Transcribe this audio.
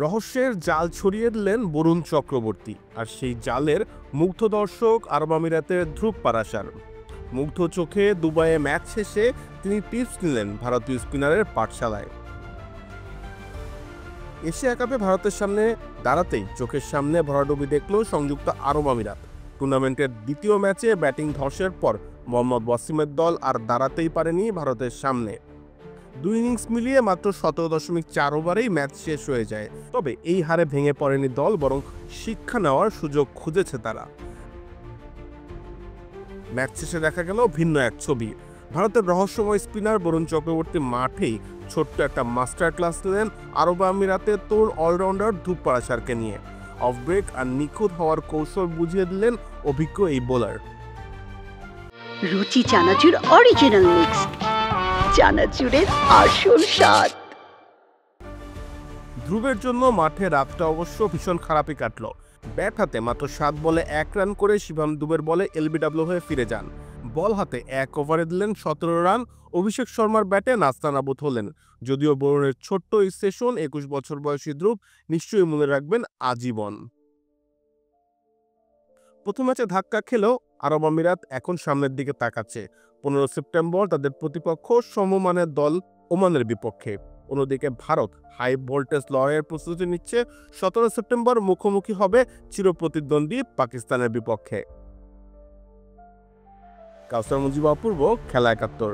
রহস্যের জাল ছড়িয়ে দিলেন বরুণ চক্রবর্তী, আর সেই জালের মুগ্ধ দর্শক আরব আমিরাতের ধ্রুব পারাশার। মুগ্ধ চোখে দুবাইয়ে ম্যাচ শেষে তিনি টিপস নিলেন ভারতীয় স্পিনারের পাঠশালায়। এশিয়া কাপে ভারতের সামনে দাঁড়াতেই চোখের সামনে ভরাডুবি দেখল সংযুক্ত আরব আমিরাত। টুর্নামেন্টের দ্বিতীয় ম্যাচে ব্যাটিং ধসের পর মোহাম্মদ ওয়াসিমের দল আর দাঁড়াতেই পারেনি ভারতের সামনে। 2 ইনিংস মিলিয়ে মাত্র 17.4 ওভারেই ম্যাচ শেষ হয়ে যায়। তবে এই হারে ভেঙে পড়েনি দল, বরং শিক্ষা নেওয়ার সুযোগ খুঁজেছে তারা। ম্যাচ শেষে দেখা গেল ভিন্ন এক ছবি। ভারতের রহস্যময় স্পিনার বরুণ চক্রবর্তী মাঠেই ছোট্ট একটা মাস্টার ক্লাস নিলেন আরব আমিরাতের তরুণ অলরাউন্ডার ধ্রুব পারাশারকে নিয়ে। অফ ব্রেক আর নিখুঁত হওয়ার কৌশল বুঝিয়ে দিলেন অভিজ্ঞ এই বোলার। রুচি চানাচুর অরিজিনাল মিক্স, চানাচুরের আসল স্বাদ। ধ্রুবের জন্য মাঠে রাতটা অবশ্য ভীষণ খারাপই কাটলো। ব্যাট হাতে মাত্র 7 বলে 1 রান করে শিবম দুবের বলে এলবিডব্লিউ হয়ে ফিরে যান। বল হাতে 1 ওভারে দিলেন 17 রান। অভিষেক শর্মার ব্যাটে নাস্তানাবুদ হলেন। যদিও বরুণের ছোট্ট এই সেশন 21 বছর বয়সী ধ্রুব নিশ্চয়ই মনে রাখবেন আজীবন। প্রথম ম্যাচে ধাক্কা খেলেও আরব আমিরাত এখন সামনের দিকে তাকাচ্ছে। 15 সেপ্টেম্বর তাদের প্রতিপক্ষ সমমানের দল ওমানের বিপক্ষে। অন্যদিকে ভারত হাই ভোল্টেজ লড়াইয়ের প্রস্তুতি নিচ্ছে। 17 সেপ্টেম্বর মুখোমুখি হবে চিরপ্রতিদ্বন্দ্বী পাকিস্তানের বিপক্ষে। কাউসার মুজিব অপূর্ব, খেলা 71।